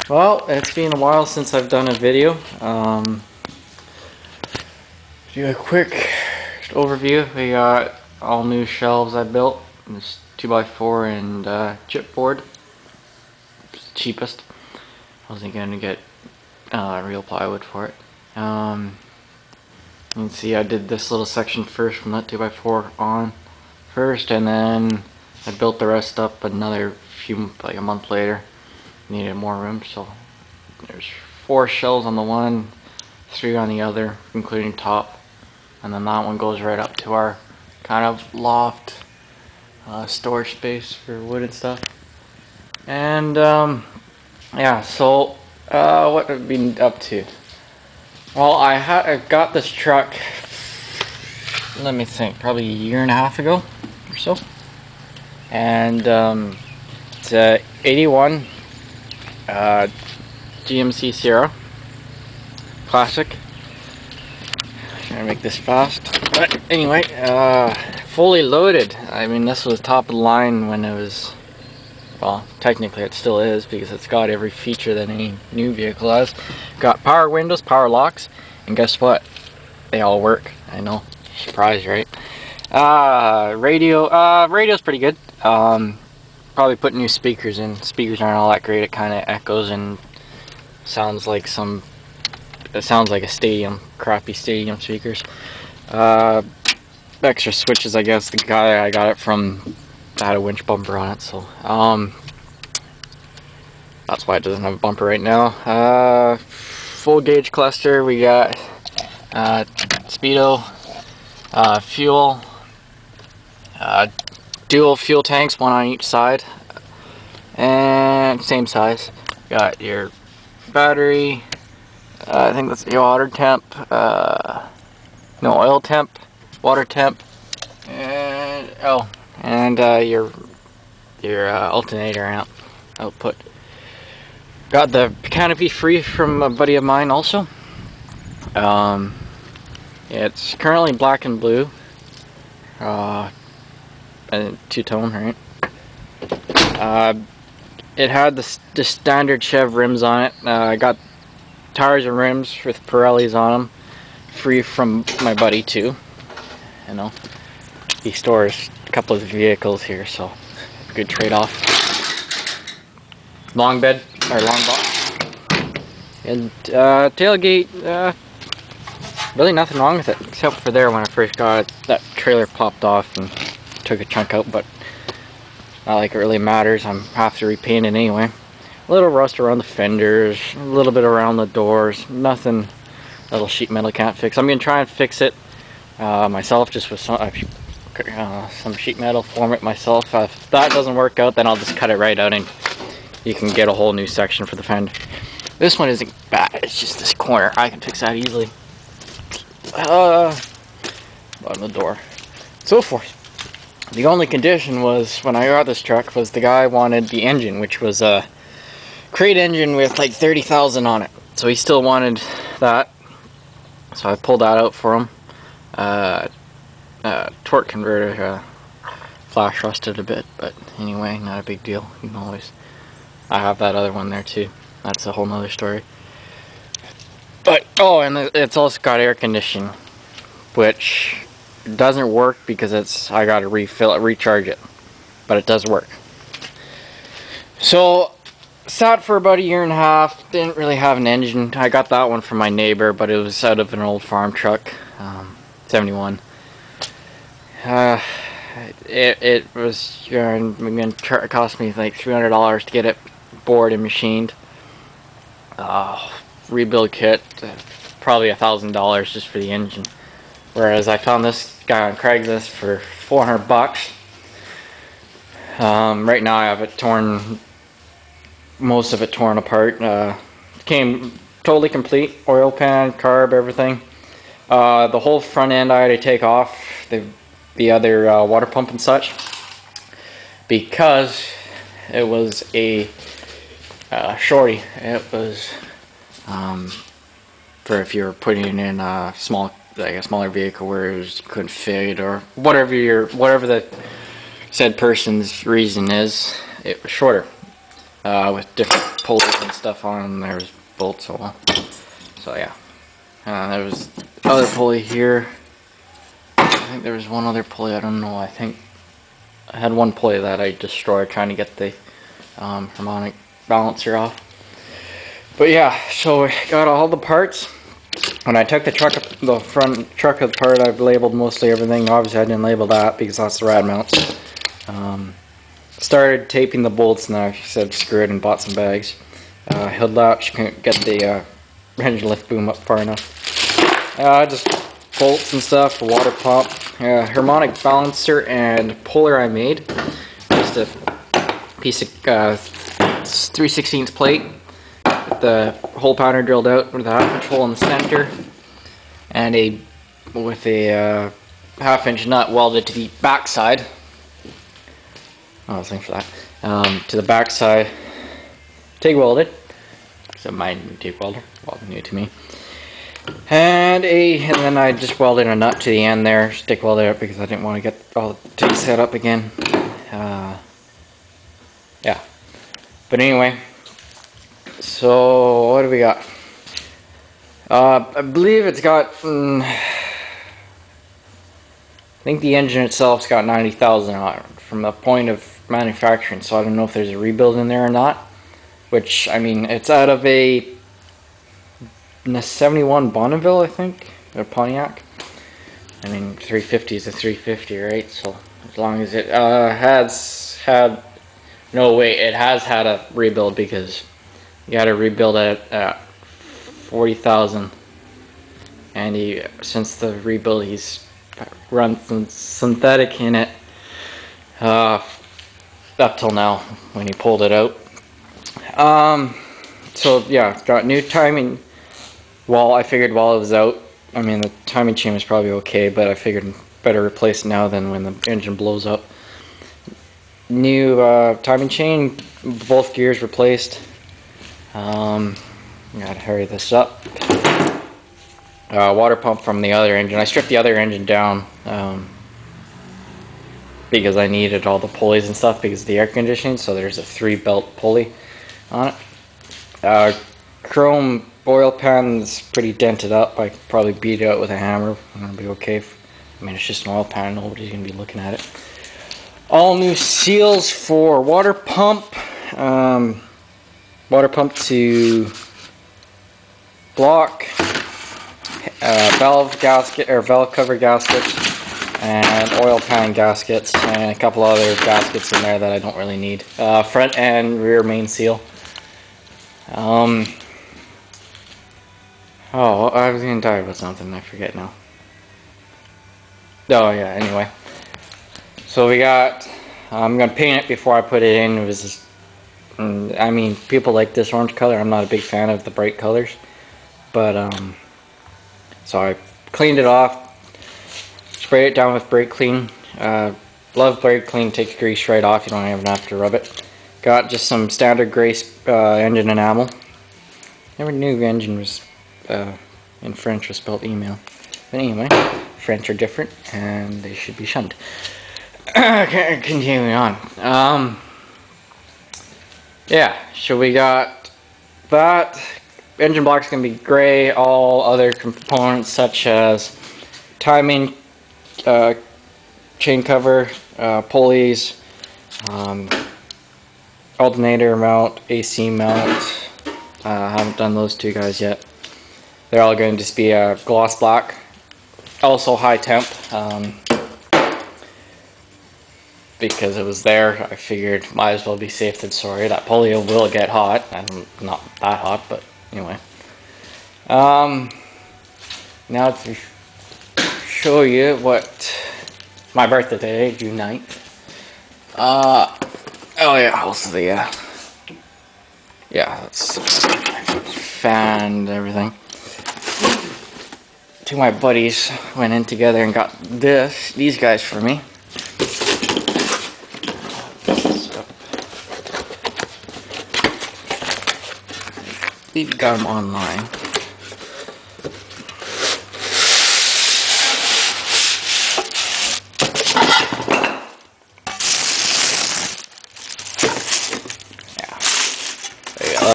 Well, it's been a while since I've done a video. Do a quick overview. We got all new shelves I built. This 2x4 and chipboard. It's the cheapest. I wasn't going to get real plywood for it. You can see I did this little section first from that 2x4 on first, and then I built the rest up another few, like a month later. Needed more room, so there's 4 shelves on the one, 3 on the other, including top, and then that one goes right up to our kind of loft storage space for wood and stuff. And yeah, so what have I been up to? Well, I got this truck, let me think, probably a year and a half ago or so, and it's a 81 GMC Sierra Classic. Trying to make this fast, but anyway, fully loaded. I mean, this was top of the line when it was, well, technically it still is, because it's got every feature that any new vehicle has. Got power windows, power locks, and guess what? They all work. I know, surprise, right? Radio's pretty good. Probably put new speakers in. Speakers aren't all that great. It kind of echoes and sounds like it sounds like a stadium, crappy stadium speakers. Extra switches, I guess. The guy I got it from had a winch bumper on it, so that's why it doesn't have a bumper right now. Full gauge cluster. We got speedo, fuel, dual fuel tanks, one on each side, and same size. Got your battery, I think that's your water temp, no, oil temp, water temp, and your alternator amp output. Got the canopy free from a buddy of mine also. It's currently black and blue. And two-tone, right? It had the standard Chev rims on it. I got tires and rims with Pirellis on them, free from my buddy too. You know, he stores a couple of vehicles here, so good trade-off. Long bed or long box, and tailgate. Really nothing wrong with it, except for there when I first got it, that trailer popped off and took a chunk out, but not like it really matters. I'm have to repaint it anyway. A little rust around the fenders, a little bit around the doors, nothing little sheet metal can't fix. I'm gonna try and fix it myself, just with some sheet metal, form it myself. If that doesn't work out, then I'll just cut it right out and you can get a whole new section for the fender. This one isn't bad, it's just this corner. I can fix that easily. Bottom of the door. So forth. The only condition was, when I got this truck, was the guy wanted the engine, which was a crate engine with like 30,000 on it. So he still wanted that. So I pulled that out for him. Torque converter flash rusted a bit, but anyway, not a big deal. You can always. I have that other one there too. That's a whole nother story. But oh, and it's also got air conditioning, which doesn't work because I gotta recharge it, but it does work. So sat for about a year and a half. Didn't really have an engine. I got that one from my neighbor, but it was out of an old farm truck, 71. It was going to cost me like $300 to get it bored and machined. Rebuild kit, probably $1,000 just for the engine. Whereas I found this guy on Craigslist for 400 bucks. Right now I have it torn, most of it torn apart. Came totally complete, oil pan, carb, everything. The whole front end I had to take off, the other water pump and such, because it was a shorty. It was for if you're putting it in a smaller vehicle where you couldn't fit, or whatever the said person's reason is, it was shorter with different pulleys and stuff on, and there's bolts. So yeah. There was other pulley here. I think there was one other pulley. I don't know. I think I had one pulley that I destroyed trying to get the harmonic balancer off. But yeah, so we got all the parts. When I took the front truck apart, I've labeled mostly everything. Obviously I didn't label that because that's the rad mounts. Started taping the bolts, and I said screw it and bought some bags. Hood latch, couldn't get the engine lift boom up far enough. Just bolts and stuff, a water pump, harmonic balancer and puller I made. Just a piece of 3/16 plate with the hole pattern drilled out with a 1/2 inch hole in the center, and with a 1/2 inch nut welded to the back side. Oh, thanks for that. To the back side, TIG welded. So my new TIG welder, well, new to me. And then I just welded a nut to the end there, stick welded it because I didn't want to get all the TIG set up again. Yeah. But anyway, so what do we got? I believe it's got. I think the engine itself's got 90,000 on it from the point of manufacturing. So I don't know if there's a rebuild in there or not. Which, I mean, it's out of a 71 Bonneville, I think, or Pontiac. I mean, 350 is a 350, right? So as long as it has had, no wait, it has had a rebuild, because you got to rebuild it at 40,000, and since the rebuild he's run some synthetic in it up till now when he pulled it out. So yeah, got new timing. Well, I figured while it was out, I mean the timing chain was probably okay, but I figured better replace it now than when the engine blows up. New timing chain, both gears replaced. Gotta hurry this up. Water pump from the other engine. I stripped the other engine down because I needed all the pulleys and stuff because of the air conditioning. So there's a 3-belt pulley on it. Chrome oil pan's pretty dented up. I could probably beat it out with a hammer and it'll be okay. I mean, it's just an oil pan, nobody's gonna be looking at it. All new seals for water pump. Water pump to block, valve gasket or valve cover gaskets, and oil pan gaskets, and a couple other gaskets in there that I don't really need. Front and rear main seal. Oh, I was gonna talk about something, I forget now. Oh yeah, anyway. So we got, I'm gonna paint it before I put it in. It was just, I mean, people like this orange color. I'm not a big fan of the bright colors. But, so I cleaned it off, sprayed it down with brake clean. Love brake clean, take the grease right off, you don't even have to rub it. Got just some standard gray engine enamel. Never knew the engine was, in French was spelled email. But anyway, French are different and they should be shunned. Continuing on. Yeah, so we got that. Engine block's gonna be gray. All other components such as timing, chain cover, pulleys, alternator mount, AC mount. I haven't done those two guys yet. They're all going to just be gloss black. Also high temp. Because it was there, I figured might as well be safe than sorry. That pulley will get hot. Not that hot, but anyway. Now to show you what my birthday today, June 9th. Oh yeah, also the yeah, that's fan and everything. Two of my buddies went in together and got these guys for me. I believe you got them online.